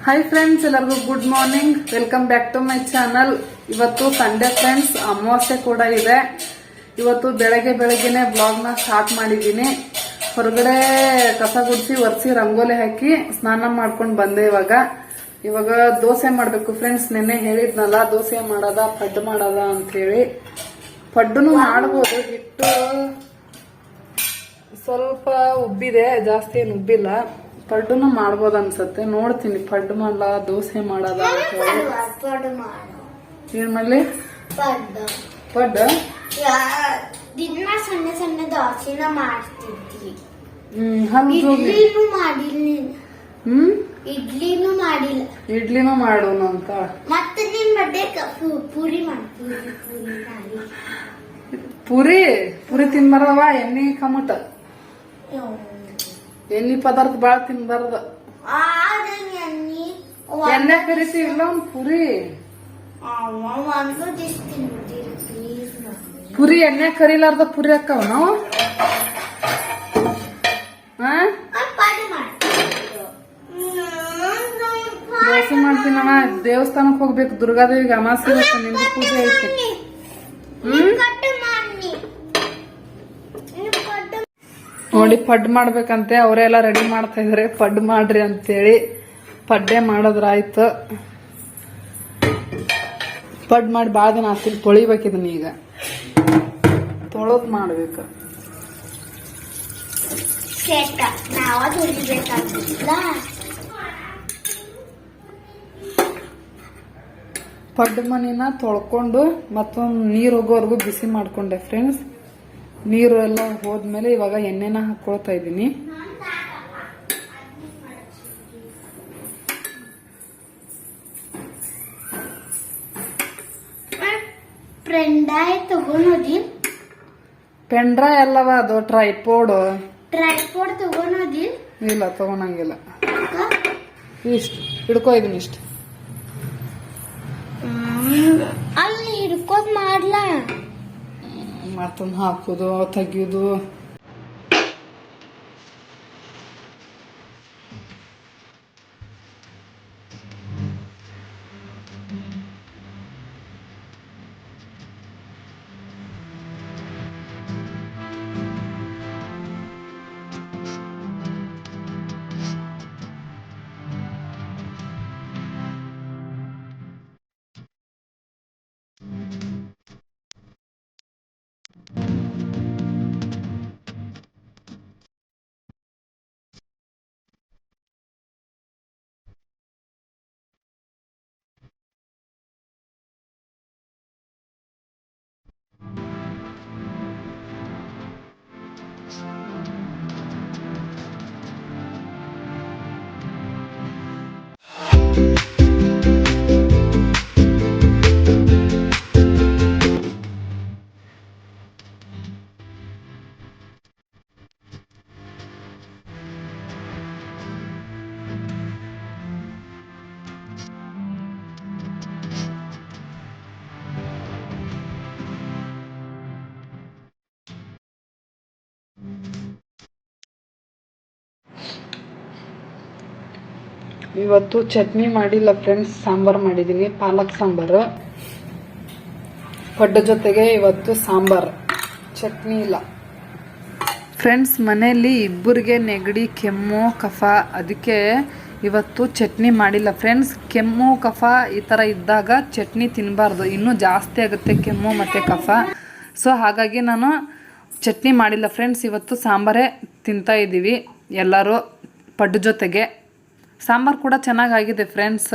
Hi friends, ಎಲ್ಲರಿಗೂ good morning. Welcome back to my channel. ಇವತ್ತು Sunday friends, ಅಮಾವಾಸ್ಯೆ ಕೂಡ ಇದೆ. ಇವತ್ತು ಬೆಳಗ್ಗೆನೆ ಬ್ಲಾಗ್ ನ ಸ್ಟಾರ್ಟ್ ಮಾಡಿದ್ದೀನಿ. ಹೊರಗಡೆ ಕಸ ಗುಡಿಸಿ ಒರೆಸಿ ರಂಗೋಲಿ ಹಾಕಿ ಸ್ನಾನ ಮಾಡ್ಕೊಂಡು ಬಂದೆ. ಇವಾಗ ದೋಸೆ ಮಾಡ್ಬೇಕು ಫ್ರೆಂಡ್ಸ್. ನಿನ್ನೆ ಹೇಳಿದ್ನಲ್ಲ ದೋಸೆ ಮಾಡೋದ ಪಡ್ಡು ಮಾಡೋದ ಅಂತ ಹೇಳಿ. ಪಡ್ಡುನು ಮಾಡಬಹುದು. ಹಿಟ್ಟು ಸ್ವಲ್ಪ ಉಬ್ಬಿದೆ, ಜಾಸ್ತಿ ಏನು ಉಬ್ಬಿಲ್ಲ. ಪಡ್ಡುನು ಮಾಡ್ಬೋದ ಅನ್ಸತ್ತೆ. ನೋಡ್ತೀನಿ ಪಡ್ಡು ಮಾಡಲ ದೋಸೆ ಮಾಡದ ಅಂತ ಹೇಳಿ. ಏನ್ ಮಾಡ್ಲಿ? ಪಡ್ಡು ದಿನ ಸಣ್ಣ ಸಣ್ಣ ದೋಸೆನ ಮಾಡ್ತಿದ್ವಿ. ಇಡ್ಲಿನೂ ಮಾಡಿಲ್ಲ. ಇಡ್ಲಿನೂ ಮಾಡೋಣ ಅಂತ. ಮತ್ತೆ ನಿನ್ ಬಡ್ಡೆ ಪೂರಿ ಪೂರಿ ತಿನ್ಬಾರದವ. ಎಣ್ಣೆ ಕಮಟ, ಎಣ್ಣೆ ಪದಾರ್ಥ ಬಾಳ ತಿನ್ಬಾರ್ದ. ಎಣ್ಣೆ ಕರಿತೀವಿಲ್ಲ ಒಂದ್ ಪುರಿ ಎಣ್ಣೆ ಕರಿಲಾರ್ದ ಪುರಿ ಹಾಕವ ನಾವು. ದೋಸೆ ಮಾಡ್ತೀನವ. ದೇವಸ್ಥಾನಕ್ ಹೋಗ್ಬೇಕು. ದುರ್ಗಾದೇವಿಗೆ ಅಮಾಸೆ ನಿಂದು ಪೂಜೆ ಐತೆ. ನೋಡಿ ಪಡ್ಡು ಮಾಡ್ಬೇಕಂತೆ. ಅವರೆಲ್ಲ ರೆಡಿ ಮಾಡ್ತಾ ಇದಾರೆ. ಪಡ್ಡು ಮಾಡ್ರಿ ಅಂತೇಳಿ ಪಡ್ಡೆ ಮಾಡೋದ್ರಾಯ್ತು. ಪಡ್ಡು ಮಾಡಿ ಬಾಳ ದಿನ ಆಗ್ತಿಲ್ಲ. ತೊಳಿಬೇಕಿದನ್ನ ಈಗ ತೊಳದ್ ಮಾಡ್ಬೇಕು. ಪಡ್ಡು ಮನಿನ ತೊಳ್ಕೊಂಡು ಮತ್ತೊಂದು ನೀರು ಹೋಗೋವರೆಗೂ ಬಿಸಿ ಮಾಡ್ಕೊಂಡೆ ಫ್ರೆಂಡ್ಸ್. ನೀರು ಎಲ್ಲ ಹೋದ್ಮೇಲೆ ಇವಾಗ ಎಣ್ಣೆನ ಹಾಕೊಳ್ತಾ ಇದ್ದೀನಿ. ಪೆಂಡ್ರಾ ಎಲ್ಲವ ಅದು ಟ್ರೈಪೋಡ್ ತಗೊಂಡಿ ಇಲ್ಲ, ತಗೊಳಂಗಿಲ್ಲ. ಇಷ್ಟು ಹಿಡ್ಕೊ ಇದೀನಿ. ಇಷ್ಟು ಅಲ್ಲಿ ಹಿಡ್ಕೋದ್ ಮಾಡ್ಲಾ. ಮತ್ತೊಂದು ಹಾಕುದು ತೆಗಿಯುದು. ಇವತ್ತು ಚಟ್ನಿ ಮಾಡಿಲ್ಲ ಫ್ರೆಂಡ್ಸ್. ಸಾಂಬಾರ್ ಮಾಡಿದೀನಿ, ಪಾಲಕ್ ಸಾಂಬಾರು. ಪಡ್ಡು ಜೊತೆಗೆ ಇವತ್ತು ಸಾಂಬಾರ್, ಚಟ್ನಿ ಇಲ್ಲ ಫ್ರೆಂಡ್ಸ್. ಮನೆಯಲ್ಲಿ ಇಬ್ಬರಿಗೆ ನೆಗಡಿ, ಕೆಮ್ಮು, ಕಫ. ಅದಕ್ಕೆ ಇವತ್ತು ಚಟ್ನಿ ಮಾಡಿಲ್ಲ ಫ್ರೆಂಡ್ಸ್. ಕೆಮ್ಮು ಕಫ ಈ ಥರ ಇದ್ದಾಗ ಚಟ್ನಿ ತಿನ್ನಬಾರ್ದು, ಇನ್ನೂ ಜಾಸ್ತಿ ಆಗುತ್ತೆ ಕೆಮ್ಮು ಮತ್ತು ಕಫ. ಸೊ ಹಾಗಾಗಿ ನಾನು ಚಟ್ನಿ ಮಾಡಿಲ್ಲ ಫ್ರೆಂಡ್ಸ್. ಇವತ್ತು ಸಾಂಬಾರೇ ತಿಂತಾ ಇದ್ದೀವಿ ಎಲ್ಲರೂ ಪಡ್ಡು ಜೊತೆಗೆ. ಸಾಂಬಾರು ಕೂಡ ಚೆನ್ನಾಗಾಗಿದೆ ಫ್ರೆಂಡ್ಸ್.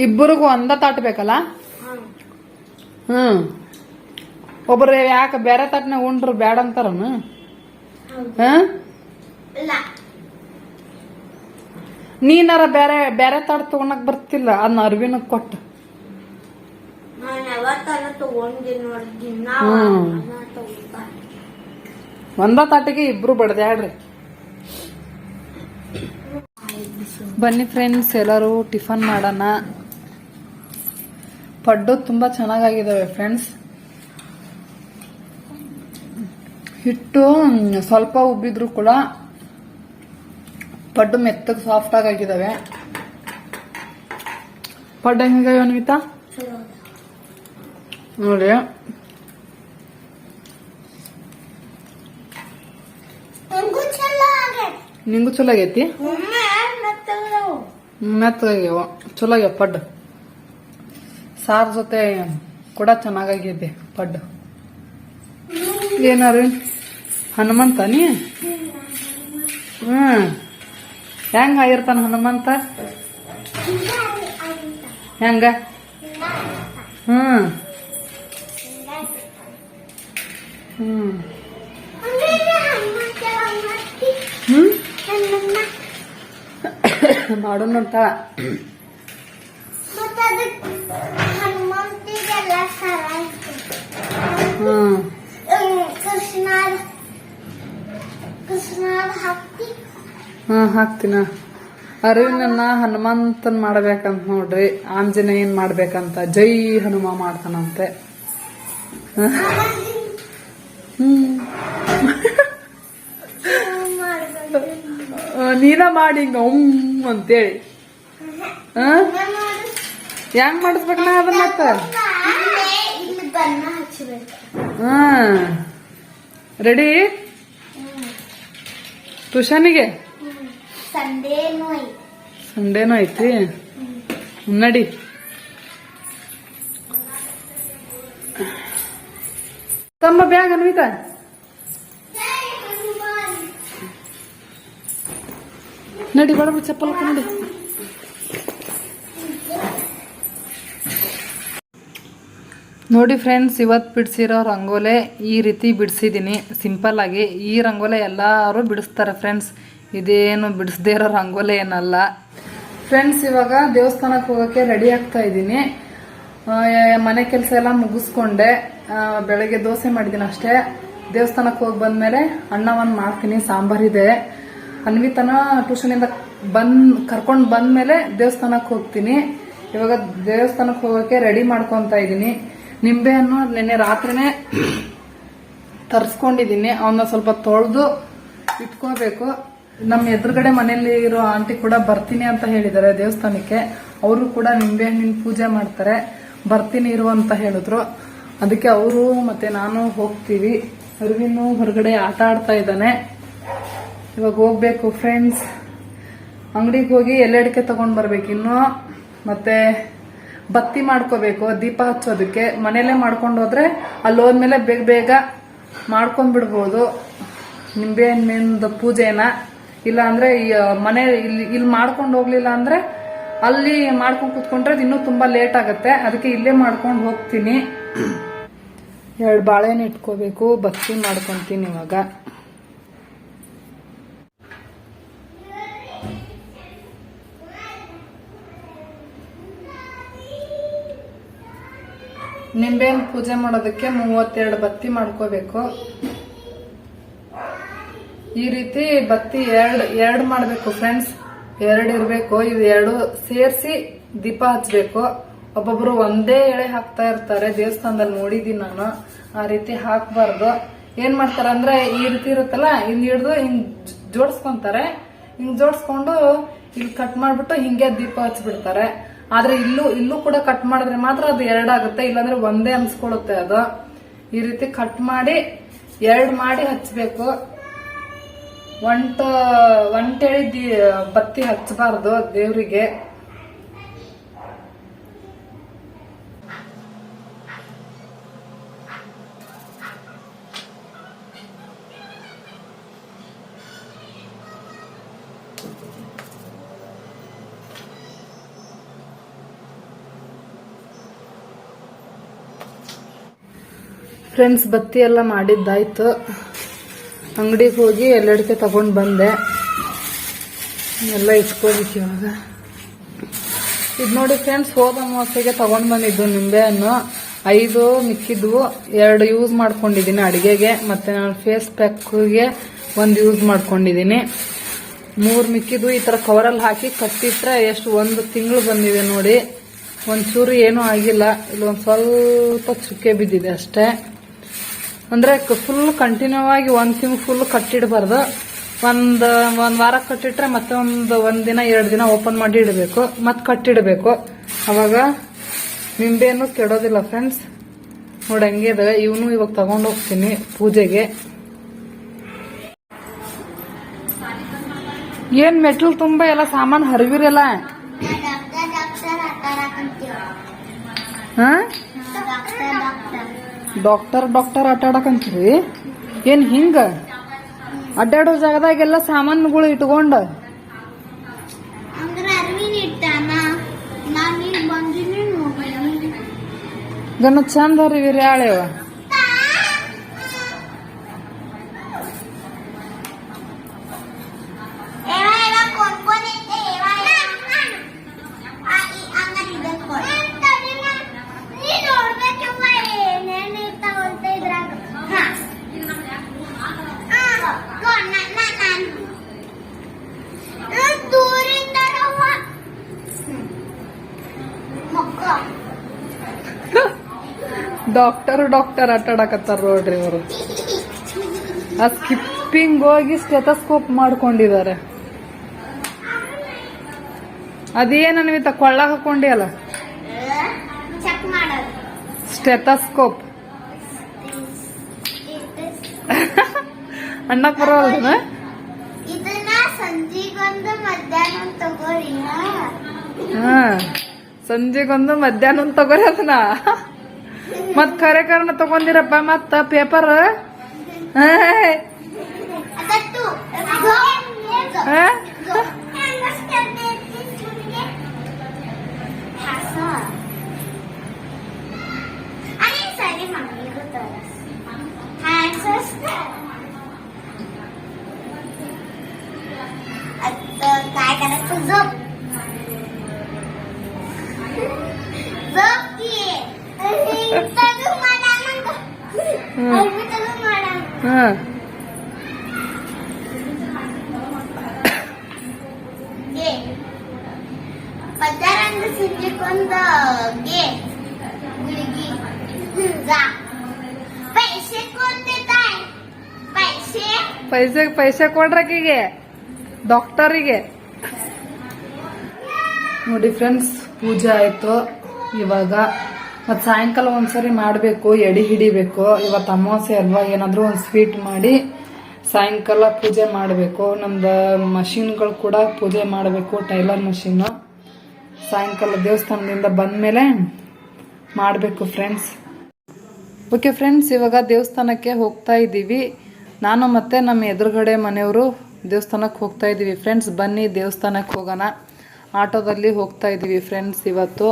ಇಬ್ಬರಿಗೂ ಒಂದ ತಾಟ್ ಬೇಕಲ್ಲ. ಒಬ್ರು ಯಾಕೆ ಬೇರೆ ತಾಟ್ನ ಉಂಡ್ರು ಬ್ಯಾಡ ಅಂತಾರನು? ನೀನಾರ ಬೇರೆ ಬೇರೆ ತಾಟ್ ತಗೊಳಕ್ ಬರ್ತಿಲ್ಲ. ಅದನ್ನ ಅರ್ವಿನ ಕೊಟ್ಟು ಒಂದ ತಾಟಿಗೆ ಇಬ್ರು ಬಡ್ದ್ಯಾಡ್ರಿ. ಬನ್ನಿ ಫ್ರೆಂಡ್ಸ್, ಎಲ್ಲರೂ ಟಿಫನ್ ಮಾಡೋಣ. ಪಡ್ಡು ತುಂಬಾ ಚೆನ್ನಾಗಿದ್ದಾವೆ ಫ್ರೆಂಡ್ಸ್. ಹಿಟ್ಟು ಸ್ವಲ್ಪ ಉಬ್ಬಿದ್ರು ಕೂಡ ಪಡ್ಡು ಮೆತ್ತಗೆ ಸಾಫ್ಟಾಗಿ ಆಗಿದ್ದಾವೆ. ಪಡ್ಡು ಹೆಂಗಾಗ್ಯಾವ ಅನ್ವಿತಾ ನೋಡಿ. ನಿಂಗೂ ಚಲೋ ಆಗೈತಿ. ಮೆತ್ತಗಾಗ್ಯಾವ, ಚಲೋ ಆಗ್ಯಾವ ಪಡ್ಡು. ಸಾರ್ ಜೊತೆ ಕೂಡ ಚೆನ್ನಾಗೈತೆ ಪಡ್ಡು. ಏನಾರು ಹನುಮಂತ ನೀ ಹೆಂಗ ಆಗಿರ್ತಾನ ಹನುಮಂತ ಹೆಂಗ? ಹ್ಮ್ ಹ್ಮ್ ಹ್ಮ್ ಮಾಡೋಣಂತ. ಹಾಕ್ತೀನ. ಅರಿವಿನ ಹನುಮಂತನ್ ಮಾಡ್ಬೇಕಂತ ನೋಡ್ರಿ, ಆಂಜನೇಯನ್ ಮಾಡ್ಬೇಕಂತ. ಜೈ ಹನುಮ ಮಾಡ್ತಾನಂತೆ. ನೀನ ಮಾಡಿ ಹಿಂಗ ಅಂತೇಳಿ ಹೆಂಗ್ ಮಾಡಿಸ್ಬೇಕ ನಾ ಅದನ್ನ ಮತ್ತ. ರೆಡಿ ಟ್ಯೂಷನಿಗೆ ಸಂಡೇನು ಐತಿ ನಡಿ. ತಮ್ಮ ಬ್ಯಾಗ್ ಅನ್ವಿತಾ ನಡಿ, ಬಡ ಚಪ್ಪಲ್ ನಡಿ. ನೋಡಿ ಫ್ರೆಂಡ್ಸ್, ಇವತ್ತು ಬಿಡಿಸಿರೋ ರಂಗೋಲೆ ಈ ರೀತಿ ಬಿಡಿಸಿದ್ದೀನಿ ಸಿಂಪಲ್ ಆಗಿ. ಈ ರಂಗೋಲೆ ಎಲ್ಲರೂ ಬಿಡಿಸ್ತಾರೆ ಫ್ರೆಂಡ್ಸ್, ಇದೇನು ಬಿಡಿಸ್ದೇ ಇರೋ ರಂಗೋಲೆ ಏನಲ್ಲ ಫ್ರೆಂಡ್ಸ್. ಇವಾಗ ದೇವಸ್ಥಾನಕ್ಕೆ ಹೋಗೋಕ್ಕೆ ರೆಡಿ ಆಗ್ತಾ ಇದ್ದೀನಿ. ಮನೆ ಕೆಲಸ ಎಲ್ಲ ಮುಗಿಸ್ಕೊಂಡೆ. ಬೆಳಗ್ಗೆ ದೋಸೆ ಮಾಡಿದ್ದೀನಿ ಅಷ್ಟೇ. ದೇವಸ್ಥಾನಕ್ಕೆ ಹೋಗಿ ಬಂದ್ಮೇಲೆ ಅನ್ನವನ್ನು ಮಾಡ್ತೀನಿ, ಸಾಂಬಾರಿದೆ. ಅನ್ವಿತನ ಟ್ಯೂಷನಿಂದ ಕರ್ಕೊಂಡು ಬಂದ್ಮೇಲೆ ದೇವಸ್ಥಾನಕ್ಕೆ ಹೋಗ್ತೀನಿ. ಇವಾಗ ದೇವಸ್ಥಾನಕ್ಕೆ ಹೋಗೋಕ್ಕೆ ರೆಡಿ ಮಾಡ್ಕೊತಾ ಇದ್ದೀನಿ. ನಿಂಬೆಹಣ್ಣು ನಿನ್ನೆ ರಾತ್ರಿನೇ ತರಿಸ್ಕೊಂಡಿದ್ದೀನಿ. ಅವನ್ನ ಸ್ವಲ್ಪ ತೊಳೆದು ಇಟ್ಕೋಬೇಕು. ನಮ್ಮ ಎದುರುಗಡೆ ಮನೆಯಲ್ಲಿ ಇರೋ ಆಂಟಿ ಕೂಡ ಬರ್ತೀನಿ ಅಂತ ಹೇಳಿದ್ದಾರೆ ದೇವಸ್ಥಾನಕ್ಕೆ. ಅವರು ಕೂಡ ನಿಂಬೆಹಣ್ಣಿನ ಪೂಜೆ ಮಾಡ್ತಾರೆ. ಬರ್ತೀನಿ ಇರು ಅಂತ ಹೇಳಿದ್ರು. ಅದಕ್ಕೆ ಅವರು ಮತ್ತೆ ನಾನು ಹೋಗ್ತೀವಿ. ಅರ್ವಿನು ಹೊರಗಡೆ ಆಟ ಆಡ್ತಾ ಇದ್ದಾನೆ. ಇವಾಗ ಹೋಗ್ಬೇಕು ಫ್ರೆಂಡ್ಸ್. ಅಂಗಡಿಗೆ ಹೋಗಿ ಎಲೆಡಿಕೆ ತಗೊಂಡ್ ಬರ್ಬೇಕು ಇನ್ನು. ಮತ್ತೆ ಬತ್ತಿ ಮಾಡ್ಕೋಬೇಕು ದೀಪ ಹಚ್ಚೋದಕ್ಕೆ. ಮನೇಲೆ ಮಾಡ್ಕೊಂಡು ಹೋದ್ರೆ ಅಲ್ಲಿ ಹೋದ್ಮೇಲೆ ಬೇಗ ಬೇಗ ಮಾಡ್ಕೊಂಡ್ಬಿಡ್ಬೋದು ನಿಂಬೆಹಣ್ಣಿಂದ ಪೂಜೆನ. ಇಲ್ಲ ಅಂದ್ರೆ ಮನೆ ಇಲ್ಲಿ ಮಾಡ್ಕೊಂಡು ಹೋಗ್ಲಿಲ್ಲ ಅಂದ್ರೆ ಅಲ್ಲಿ ಮಾಡ್ಕೊಂಡು ಕೂತ್ಕೊಂಡ್ರೆ ಇನ್ನೂ ತುಂಬಾ ಲೇಟ್ ಆಗುತ್ತೆ. ಅದಕ್ಕೆ ಇಲ್ಲೇ ಮಾಡ್ಕೊಂಡು ಹೋಗ್ತೀನಿ. 2 ಬಾಳೆಹಣ್ಣು ಇಟ್ಕೋಬೇಕು, ಬತ್ತಿ ಮಾಡ್ಕೊಂತೀನಿ ಇವಾಗ. ನಿಂಬೆಹಣ್ಣು ಪೂಜೆ ಮಾಡೋದಕ್ಕೆ 32 ಬತ್ತಿ ಮಾಡ್ಕೋಬೇಕು. ಈ ರೀತಿ ಬತ್ತಿ ಎರಡು ಮಾಡ್ಬೇಕು ಫ್ರೆಂಡ್ಸ್. 2 ಇರ್ಬೇಕು. ಇದು 2 ಸೇರಿಸಿ ದೀಪ ಹಚ್ಬೇಕು. ಒಬ್ಬೊಬ್ರು ಒಂದೇ ಎಳೆ ಹಾಕ್ತಾ ಇರ್ತಾರೆ, ದೇವಸ್ಥಾನದಲ್ಲಿ ನೋಡಿದೀನಿ ನಾನು. ಆ ರೀತಿ ಹಾಕ್ಬಾರ್ದು. ಏನ್ ಮಾಡ್ತಾರೆ ಅಂದ್ರೆ ಈ ರೀತಿ ಇರುತ್ತಲ್ಲ, ಇಲ್ಲಿ ಹಿಡ್ದು ಹಿಂಗ್ ಜೋಡಿಸ್ಕೊಂತಾರೆ. ಹಿಂಗ್ ಜೋಡಿಸ್ಕೊಂಡು ಇಲ್ಲಿ ಕಟ್ ಮಾಡ್ಬಿಟ್ಟು ಹಿಂಗೆ ದೀಪ ಹಚ್ಬಿಡ್ತಾರೆ. ಆದ್ರೆ ಇಲ್ಲೂ ಕೂಡ ಕಟ್ ಮಾಡಿದ್ರೆ ಮಾತ್ರ ಅದು 2 ಆಗುತ್ತೆ, ಇಲ್ಲಾಂದ್ರೆ ಒಂದೇ ಅನ್ಸ್ಕೊಳುತ್ತೆ ಅದು. ಈ ರೀತಿ ಕಟ್ ಮಾಡಿ 2 ಮಾಡಿ ಹಚ್ಬೇಕು. ಒಂಟೆಳಿ ಬತ್ತಿ ಹಚ್ಚಬಾರ್ದು ದೇವ್ರಿಗೆ. ಫ್ರೆಂಡ್ಸ್, ಬತ್ತಿ ಎಲ್ಲ ಮಾಡಿದ್ದಾಯ್ತು. ಅಂಗಡಿಗೆ ಹೋಗಿ ಎಲ್ಲಡಿಕೆ ತಗೊಂಡು ಬಂದೆ. ಎಲ್ಲ ಇಟ್ಕೋಬೇಕು ಇವಾಗ. ಇದು ನೋಡಿ ಫ್ರೆಂಡ್ಸ್, ಹೋದ ಅಮಾವಾಸ್ಯೆಗೆ ತಗೊಂಡು ಬಂದಿದ್ದು ನಿಂಬೆಹಣ್ಣು 5 ಮಿಕ್ಕಿದ್ವು. 2 ಯೂಸ್ ಮಾಡ್ಕೊಂಡಿದ್ದೀನಿ ಅಡಿಗೆಗೆ, ಮತ್ತೆ ನಾನು ಫೇಸ್ ಪ್ಯಾಕ್ಗೆ 1 ಯೂಸ್ ಮಾಡ್ಕೊಂಡಿದ್ದೀನಿ. 3 ಮಿಕ್ಕಿದ್ವು. ಈ ತರ ಕವರಲ್ಲಿ ಹಾಕಿ ಕಟ್ಟಿಟ್ರೆ ಎಷ್ಟು 1 ತಿಂಗಳು ಬಂದಿದೆ ನೋಡಿ. ಒಂಚೂರು ಏನೂ ಆಗಿಲ್ಲ. ಇಲ್ಲೊಂದು ಸ್ವಲ್ಪ ಚುಕ್ಕೆ ಬಿದ್ದಿದೆ ಅಷ್ಟೇ. ಅಂದ್ರೆ ಫುಲ್ ಕಂಟಿನ್ಯೂ ಆಗಿ 1 ತಿಂಗಳು ಫುಲ್ ಕಟ್ಟಿಡಬಾರ್ದು. ಒಂದು ವಾರ ಕಟ್ಟಿಟ್ರೆ ಮತ್ತೆ ಒಂದು ದಿನ 2 ದಿನ ಓಪನ್ ಮಾಡಿ ಇಡಬೇಕು, ಮತ್ತೆ ಕಟ್ಟಿಡಬೇಕು. ಅವಾಗ ನಿಂಬೆಯನ್ನು ಕೆಡೋದಿಲ್ಲ ಫ್ರೆಂಡ್ಸ್. ನೋಡಿ ಹಂಗೆ ಇದಾವೆ. ಇವನು ಇವಾಗ ತಗೊಂಡು ಹೋಗ್ತೀನಿ ಪೂಜೆಗೆ. ಏನ್ ಮೆಟ್ಲು ತುಂಬ ಎಲ್ಲ ಸಾಮಾನು ಹರಿವಿರಲ್ಲ. ಡಾಕ್ಟರ್ ಆಟ ಆಡಕಂತೀರಿ ಏನ್ ಹಿಂಗ? ಅಡ್ಡಾಡೋ ಜಾಗದಾಗೆಲ್ಲ ಸಾಮಾನುಗಳು ಇಟ್ಕೊಂಡ ಗನ ಚಂದ ಹರಿವಿರಿ ಆಳೆವ. ಡಾಕ್ಟರ್ ಆಟ ಆಡಕತ್ತಾರ ನೋಡ್ರಿ ಇವರು. ಆ ಸ್ಕಿಪ್ಪಿಂಗ್ ಹೋಗಿ ಸ್ಟೆಥೋಸ್ಕೋಪ್ ಮಾಡ್ಕೊಂಡಿದ್ದಾರೆ. ಅದೇನನ್ವಿತ ಕೊಳ್ಳ ಹಾಕೊಂಡಿ ಅಲ್ಲ, ಸ್ಟೆಥೋಸ್ಕೋಪ್. ಅಣ್ಣ ಪರವಲ್ದನ ಸಂಜೆಗೊಂದು ಮಧ್ಯಾಹ್ನ ತಗೋರಿ ಅದನ್ನ. ಮತ್ ಕರೆ ಕಾರಣ ತಗೊಂಡಿರಪ್ಪ ಮತ್ತ ಪೇಪರ್. काय करायचं? झोप झोप की ಪದಾರಂಗ ಸಿಂಜಿಕೊಂದ गे गुलगी जा पैसे कोण देत आहे? पैसे ಕೊಡ್ರಕಿಗೆ ಡಾಕ್ಟರಿಗೆ. ನೋಡಿ ಫ್ರೆಂಡ್ಸ್, ಪೂಜೆ ಆಯ್ತು. ಇವಾಗ ಮತ್ ಸಾಯಂಕಾಲ ಒಂದ್ಸರಿ ಮಾಡಬೇಕು, ಎಡಿ ಹಿಡಿಬೇಕು. ಇವತ್ತು ಅಮಾವಾಸ್ಯೆ ಅಲ್ವಾ, ಏನಾದ್ರೂ ಒಂದು ಸ್ವೀಟ್ ಮಾಡಿ ಸಾಯಂಕಾಲ ಪೂಜೆ ಮಾಡಬೇಕು. ನಮ್ದು ಮಷೀನ್ಗಳು ಕೂಡ ಪೂಜೆ ಮಾಡಬೇಕು, ಟೈಲರ್ ಮಷೀನ್. ಸಾಯಂಕಾಲ ದೇವಸ್ಥಾನದಿಂದ ಬಂದ್ಮೇಲೆ ಮಾಡಬೇಕು ಫ್ರೆಂಡ್ಸ್. ಓಕೆ ಫ್ರೆಂಡ್ಸ್, ಇವಾಗ ದೇವಸ್ಥಾನಕ್ಕೆ ಹೋಗ್ತಾ ಇದ್ದೀವಿ. ನಾನು ಮತ್ತೆ ನಮ್ಮ ಎದುರುಗಡೆ ಮನೆಯವರು ದೇವಸ್ಥಾನಕ್ಕೆ ಹೋಗ್ತಾ ಇದ್ದೀವಿ ಫ್ರೆಂಡ್ಸ್. ಬನ್ನಿ ದೇವಸ್ಥಾನಕ್ಕೆ ಹೋಗೋಣ. ಆಟೋದಲ್ಲಿ ಹೋಗ್ತಾ ಇದ್ದೀವಿ ಫ್ರೆಂಡ್ಸ್ ಇವತ್ತು.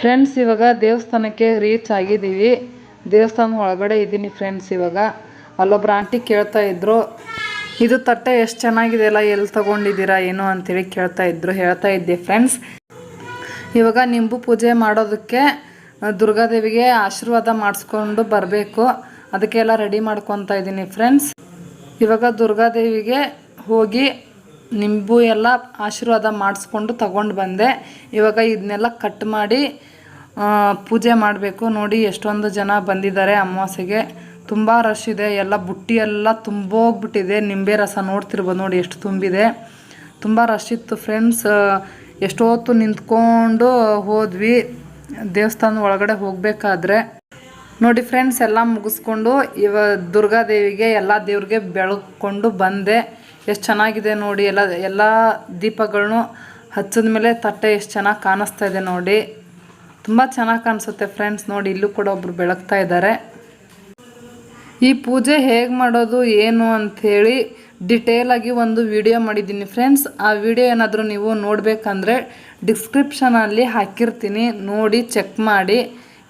ಫ್ರೆಂಡ್ಸ್, ಇವಾಗ ದೇವಸ್ಥಾನಕ್ಕೆ ರೀಚ್ ಆಗಿದ್ದೀವಿ. ದೇವಸ್ಥಾನದ ಒಳಗಡೆ ಇದ್ದೀನಿ ಫ್ರೆಂಡ್ಸ್. ಇವಾಗ ಅಲ್ಲೊಬ್ರು ಆಂಟಿ ಕೇಳ್ತಾ ಇದ್ರು, ಇದು ತಟ್ಟೆ ಎಷ್ಟು ಚೆನ್ನಾಗಿದೆ ಅಲ್ಲ, ಎಲ್ಲಿ ತಗೊಂಡಿದ್ದೀರಾ ಏನು ಅಂತೇಳಿ ಹೇಳ್ತಾ ಇದ್ದೆ ಫ್ರೆಂಡ್ಸ್. ಇವಾಗ ನಿಂಬು ಪೂಜೆ ಮಾಡೋದಕ್ಕೆ ದುರ್ಗಾದೇವಿಗೆ ಆಶೀರ್ವಾದ ಮಾಡಿಸ್ಕೊಂಡು ಬರಬೇಕು. ಅದಕ್ಕೆಲ್ಲ ರೆಡಿ ಮಾಡ್ಕೊತಾ ಇದ್ದೀನಿ ಫ್ರೆಂಡ್ಸ್. ಇವಾಗ ದುರ್ಗಾದೇವಿಗೆ ಹೋಗಿ ನಿಂಬು ಎಲ್ಲ ಆಶೀರ್ವಾದ ಮಾಡಿಸ್ಕೊಂಡು ತಗೊಂಡು ಬಂದೆ. ಇವಾಗ ಇದನ್ನೆಲ್ಲ ಕಟ್ ಮಾಡಿ ಪೂಜೆ ಮಾಡಬೇಕು. ನೋಡಿ ಎಷ್ಟೊಂದು ಜನ ಬಂದಿದ್ದಾರೆ ಅಮಾವಾಸ್ಯೆಗೆ. ತುಂಬ ರಶ್ ಇದೆ. ಎಲ್ಲ ಬುಟ್ಟಿ ಎಲ್ಲ ತುಂಬೋಗ್ಬಿಟ್ಟಿದೆ. ನಿಂಬೆ ರಸ ನೋಡ್ತಿರ್ಬೋದು, ನೋಡಿ ಎಷ್ಟು ತುಂಬಿದೆ. ತುಂಬ ರಶ್ ಇತ್ತು ಫ್ರೆಂಡ್ಸ್. ಎಷ್ಟೊತ್ತು ನಿಂತ್ಕೊಂಡು ಹೋದ್ವಿ ದೇವಸ್ಥಾನದ ಒಳಗಡೆ ಹೋಗಬೇಕಾದ್ರೆ. ನೋಡಿ ಫ್ರೆಂಡ್ಸ್, ಎಲ್ಲ ಮುಗಿಸ್ಕೊಂಡು ದುರ್ಗಾದೇವಿಗೆ ಎಲ್ಲ ದೇವ್ರಿಗೆ ಬೆಳಗ್ಕೊಂಡು ಬಂದೆ. ಎಷ್ಟು ಚೆನ್ನಾಗಿದೆ ನೋಡಿ. ಎಲ್ಲ ದೀಪಗಳನ್ನು ಹಚ್ಚಿದ ಮೇಲೆ ತಟ್ಟೆ ಎಷ್ಟು ಚೆನ್ನಾಗಿ ಕಾಣಿಸ್ತಾ ಇದೆ ನೋಡಿ. ತುಂಬ ಚೆನ್ನಾಗಿ ಕಾಣಿಸುತ್ತೆ ಫ್ರೆಂಡ್ಸ್. ನೋಡಿ ಇಲ್ಲೂ ಕೂಡ ಒಬ್ರು ಬೆಳಗ್ತಾ ಇದ್ದಾರೆ. ಈ ಪೂಜೆ ಹೇಗೆ ಮಾಡೋದು ಏನು ಅಂಥೇಳಿ ಡಿಟೇಲಾಗಿ ಒಂದು ವಿಡಿಯೋ ಮಾಡಿದ್ದೀನಿ ಫ್ರೆಂಡ್ಸ್. ಆ ವಿಡಿಯೋ ಏನಾದರೂ ನೀವು ನೋಡಬೇಕಂದ್ರೆ ಡಿಸ್ಕ್ರಿಪ್ಷನಲ್ಲಿ ಹಾಕಿರ್ತೀನಿ, ನೋಡಿ ಚೆಕ್ ಮಾಡಿ.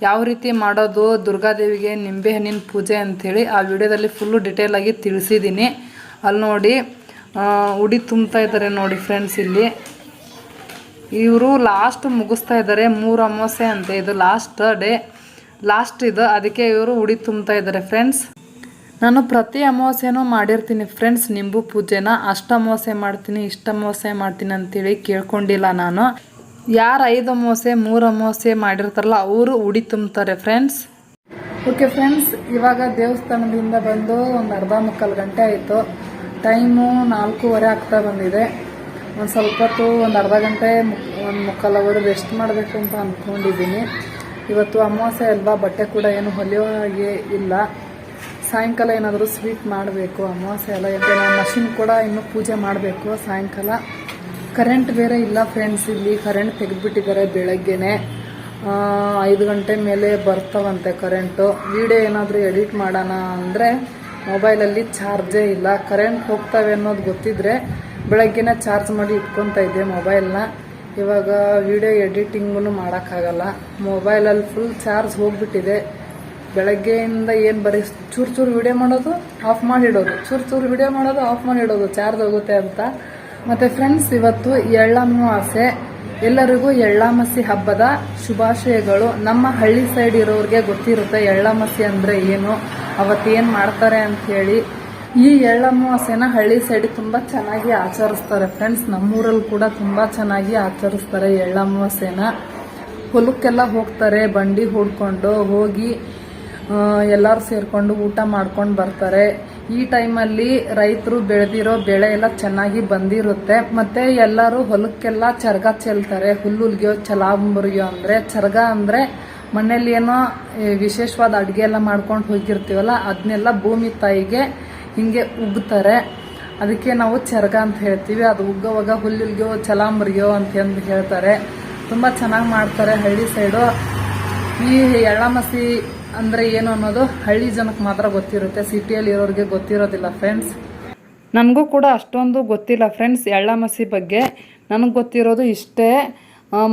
ಯಾವ ರೀತಿ ಮಾಡೋದು ದುರ್ಗಾದೇವಿಗೆ ನಿಂಬೆಹಣ್ಣಿನ ಪೂಜೆ ಅಂಥೇಳಿ ಆ ವಿಡಿಯೋದಲ್ಲಿ ಫುಲ್ಲು ಡಿಟೇಲಾಗಿ ತಿಳಿಸಿದ್ದೀನಿ. ಅಲ್ಲಿ ನೋಡಿ ಉಡಿ ತುಂಬ್ತಾ ಇದ್ದಾರೆ ನೋಡಿ ಫ್ರೆಂಡ್ಸ್. ಇಲ್ಲಿ ಇವರು ಲಾಸ್ಟ್ ಮುಗಿಸ್ತಾ ಇದ್ದಾರೆ. 3 ಅಮಾವಾಸ್ಯೆ ಅಂತೆ, ಇದು ಲಾಸ್ಟ್ ಡೇ. ಲಾಸ್ಟ್ ಇದು, ಅದಕ್ಕೆ ಇವರು ಉಡಿ ತುಂಬ್ತಾ ಇದ್ದಾರೆ ಫ್ರೆಂಡ್ಸ್. ನಾನು ಪ್ರತಿ ಅಮಾವಾಸ್ಯೆನೂ ಮಾಡಿರ್ತೀನಿ ಫ್ರೆಂಡ್ಸ್ ನಿಂಬು ಪೂಜೆನ. ಅಷ್ಟ ಅಮಾವಾಸ್ಯೆ ಮಾಡ್ತೀನಿ, ಇಷ್ಟ ಅಮಾವಾಸ್ಯೆ ಮಾಡ್ತೀನಿ ಅಂತೇಳಿ ಕೇಳ್ಕೊಂಡಿಲ್ಲ ನಾನು. ಯಾರು 5 ಅಮಾವಾಸ್ಯೆ 3 ಅಮಾವಾಸ್ಯೆ ಮಾಡಿರ್ತಾರಲ್ಲ ಅವರು ಉಡಿ ತುಂಬ್ತಾರೆ ಫ್ರೆಂಡ್ಸ್. ಓಕೆ ಫ್ರೆಂಡ್ಸ್, ಇವಾಗ ದೇವಸ್ಥಾನದಿಂದ ಬಂದು ಒಂದು ಅರ್ಧ ಮುಕ್ಕಾಲು ಗಂಟೆ ಆಯಿತು. ಟೈಮು 4:15 ಆಗ್ತಾ ಬಂದಿದೆ. ಒಂದು ಸ್ವಲ್ಪ ಹೊತ್ತು ಒಂದು ಅರ್ಧ ಗಂಟೆ ಒಂದು ಮುಕ್ಕಾಲು ಅವರು ರೆಸ್ಟ್ ಮಾಡಬೇಕು ಅಂತ ಅಂದ್ಕೊಂಡಿದ್ದೀನಿ. ಇವತ್ತು ಅಮಾವಾಸ್ಯೆ ಅಲ್ವಾ, ಬಟ್ಟೆ ಕೂಡ ಏನು ಹೊಲಿಯೋ ಹಾಗೆ ಇಲ್ಲ. ಸಾಯಂಕಾಲ ಏನಾದರೂ ಸ್ವೀಟ್ ಮಾಡಬೇಕು. ಅಮಾವಾಸ್ಯೆ ಎಲ್ಲ ಯಾಕೆ ನಾನು ಮಷಿನ್ ಕೂಡ ಇನ್ನೂ ಪೂಜೆ ಮಾಡಬೇಕು ಸಾಯಂಕಾಲ. ಕರೆಂಟ್ ಬೇರೆ ಇಲ್ಲ ಫ್ರೆಂಡ್ಸ್, ಇಲ್ಲಿ ಕರೆಂಟ್ ತೆಗೆದುಬಿಟ್ಟಿದ್ದಾರೆ ಬೆಳಗ್ಗೆನೆ. 5 ಗಂಟೆ ಮೇಲೆ ಬರ್ತಾವಂತೆ ಕರೆಂಟು. ವಿಡಿಯೋ ಏನಾದರೂ ಎಡಿಟ್ ಮಾಡೋಣ ಅಂದರೆ ಮೊಬೈಲಲ್ಲಿ ಚಾರ್ಜೇ ಇಲ್ಲ. ಕರೆಂಟ್ ಹೋಗ್ತವೆ ಅನ್ನೋದು ಗೊತ್ತಿದ್ರೆ ಬೆಳಗ್ಗೆನೇ ಚಾರ್ಜ್ ಮಾಡಿ ಇಟ್ಕೊತಾ ಇದ್ದೆ ಮೊಬೈಲ್ನ. ಇವಾಗ ವಿಡಿಯೋ ಎಡಿಟಿಂಗೂ ಮಾಡೋಕ್ಕಾಗಲ್ಲ, ಮೊಬೈಲಲ್ಲಿ ಫುಲ್ ಚಾರ್ಜ್ ಹೋಗಿಬಿಟ್ಟಿದೆ. ಬೆಳಗ್ಗೆಯಿಂದ ಏನು ಬರೀ ಚೂರು ವಿಡಿಯೋ ಮಾಡೋದು ಆಫ್ ಮಾಡಿಡೋದು, ಚೂರು ವಿಡಿಯೋ ಮಾಡೋದು ಆಫ್ ಮಾಡಿಡೋದು, ಚಾರ್ಜ್ ಹೋಗುತ್ತೆ ಅಂತ. ಮತ್ತು ಫ್ರೆಂಡ್ಸ್, ಇವತ್ತು ಎಳ್ಳಮಾವಾಸ್ಯೆ. ಎಲ್ಲರಿಗೂ ಎಳ್ಳಾಮಸಿ ಹಬ್ಬದ ಶುಭಾಶಯಗಳು. ನಮ್ಮ ಹಳ್ಳಿ ಸೈಡ್ ಇರೋರಿಗೆ ಗೊತ್ತಿರುತ್ತೆ ಎಳ್ಳಾಮಸಿ ಅಂದರೆ ಏನು, ಅವತ್ತೇನು ಮಾಡ್ತಾರೆ ಅಂಥೇಳಿ. ಈ ಎಳ್ಳಮಾವಾಸ್ಯೆನ ಹಳ್ಳಿ ಸೈಡ್ ತುಂಬ ಚೆನ್ನಾಗಿ ಆಚರಿಸ್ತಾರೆ ಫ್ರೆಂಡ್ಸ್. ನಮ್ಮೂರಲ್ಲಿ ಕೂಡ ತುಂಬ ಚೆನ್ನಾಗಿ ಆಚರಿಸ್ತಾರೆ ಎಳ್ಳಮಾವಾಸ್ಯೆನ. ಹೊಲಕ್ಕೆಲ್ಲ ಹೋಗ್ತಾರೆ, ಬಂಡಿ ಹೊಡ್ಕೊಂಡು ಹೋಗಿ ಎಲ್ಲರೂ ಸೇರಿಕೊಂಡು ಊಟ ಮಾಡ್ಕೊಂಡು ಬರ್ತಾರೆ. ಈ ಟೈಮಲ್ಲಿ ರೈತರು ಬೆಳೆದಿರೋ ಬೆಳೆ ಎಲ್ಲ ಚೆನ್ನಾಗಿ ಬಂದಿರುತ್ತೆ. ಮತ್ತು ಎಲ್ಲರೂ ಹೊಲಕ್ಕೆಲ್ಲ ಚರ್ಗ ಚೆಲ್ತಾರೆ. ಹುಲ್ಲುಲ್ಗಿಯೋ ಚಲಾಂಬುರಿಯೋ ಅಂದರೆ ಚರ್ಗ ಅಂದರೆ ಮನೇಲಿ ಏನೋ ವಿಶೇಷವಾದ ಅಡುಗೆ ಎಲ್ಲ ಮಾಡ್ಕೊಂಡು ಹೋಗಿರ್ತೀವಲ್ಲ ಅದನ್ನೆಲ್ಲ ಭೂಮಿ ತಾಯಿಗೆ ಹಿಂಗೆ ಉಗ್ತಾರೆ. ಅದಕ್ಕೆ ನಾವು ಚರ್ಗ ಅಂತ ಹೇಳ್ತೀವಿ. ಅದು ಉಗ್ಗೋವಾಗ ಹುಲ್ಲುಲ್ಗಿಯೋ ಚಲಾಂಬುರಿಯೋ ಅಂತ ಹೇಳ್ತಾರೆ. ತುಂಬ ಚೆನ್ನಾಗಿ ಮಾಡ್ತಾರೆ ಹಳ್ಳಿ ಸೈಡು. ಈ ಎಳ್ಳಮಾಸಿ ಅಂದರೆ ಏನು ಅನ್ನೋದು ಹಳ್ಳಿ ಜನಕ್ಕೆ ಮಾತ್ರ ಗೊತ್ತಿರುತ್ತೆ, ಸಿಟಿಯಲ್ಲಿ ಇರೋರಿಗೆ ಗೊತ್ತಿರೋದಿಲ್ಲ ಫ್ರೆಂಡ್ಸ್. ನನಗೂ ಕೂಡ ಅಷ್ಟೊಂದು ಗೊತ್ತಿಲ್ಲ ಫ್ರೆಂಡ್ಸ್ ಎಳ್ಳಮಾಸಿ ಬಗ್ಗೆ. ನನಗೆ ಗೊತ್ತಿರೋದು ಇಷ್ಟೇ,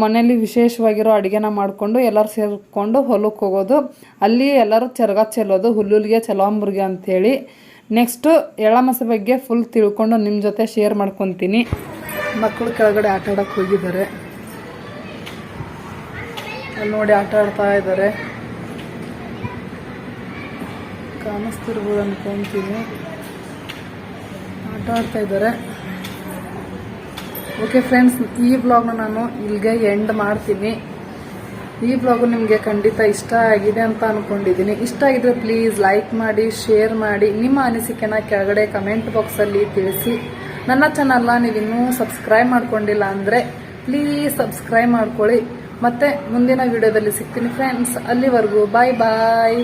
ಮನೆಯಲ್ಲಿ ವಿಶೇಷವಾಗಿರೋ ಅಡುಗೆನ ಮಾಡಿಕೊಂಡು ಎಲ್ಲರೂ ಸೇರಿಕೊಂಡು ಹೊಲಕ್ಕೆ ಹೋಗೋದು, ಅಲ್ಲಿ ಎಲ್ಲರೂ ಚರ್ಗ ಚೆಲ್ಲೋದು, ಹುಲ್ಲುಲ್ಗೆ ಚಲಾಂಬುರ್ಗೆ ಅಂಥೇಳಿ. ನೆಕ್ಸ್ಟು ಎಳ್ಳಮಾಸಿ ಬಗ್ಗೆ ಫುಲ್ ತಿಳ್ಕೊಂಡು ನಿಮ್ಮ ಜೊತೆ ಶೇರ್ ಮಾಡ್ಕೊತೀನಿ. ಮಕ್ಕಳು ಕೆಳಗಡೆ ಆಟ ಆಡೋಕ್ಕೆ ಹೋಗಿದ್ದಾರೆ, ಅಲ್ಲಿ ನೋಡಿ ಆಟ ಆಡ್ತಾ ಇದ್ದಾರೆ, ಕಾಣಿಸ್ತಿರ್ಬೋದು ಅನ್ಕೊಂತೀನಿ. ಆಟ ಆಡ್ತಾ ಇದ್ದಾರೆ. ಓಕೆ ಫ್ರೆಂಡ್ಸ್, ಈ ವ್ಲಾಗ್ನ ನಾನು ಇಲ್ಲಿಗೆ ಎಂಡ್ ಮಾಡ್ತೀನಿ. ಈ ವ್ಲಾಗು ನಿಮಗೆ ಖಂಡಿತ ಇಷ್ಟ ಆಗಿದೆ ಅಂತ ಅಂದ್ಕೊಂಡಿದ್ದೀನಿ. ಇಷ್ಟ ಆಗಿದ್ರೆ ಪ್ಲೀಸ್ ಲೈಕ್ ಮಾಡಿ, ಶೇರ್ ಮಾಡಿ, ನಿಮ್ಮ ಅನಿಸಿಕೆನ ಕೆಳಗಡೆ ಕಮೆಂಟ್ ಬಾಕ್ಸಲ್ಲಿ ತಿಳಿಸಿ. ನನ್ನ ಚಾನಲ್ನ ನೀವಿನ್ನೂ ಸಬ್ಸ್ಕ್ರೈಬ್ ಮಾಡ್ಕೊಂಡಿಲ್ಲ ಅಂದರೆ ಪ್ಲೀಸ್ ಸಬ್ಸ್ಕ್ರೈಬ್ ಮಾಡ್ಕೊಳ್ಳಿ. ಮತ್ತೆ ಮುಂದಿನ ವಿಡಿಯೋದಲ್ಲಿ ಸಿಗ್ತೀನಿ ಫ್ರೆಂಡ್ಸ್. ಅಲ್ಲಿವರೆಗೂ ಬಾಯ್ ಬಾಯ್.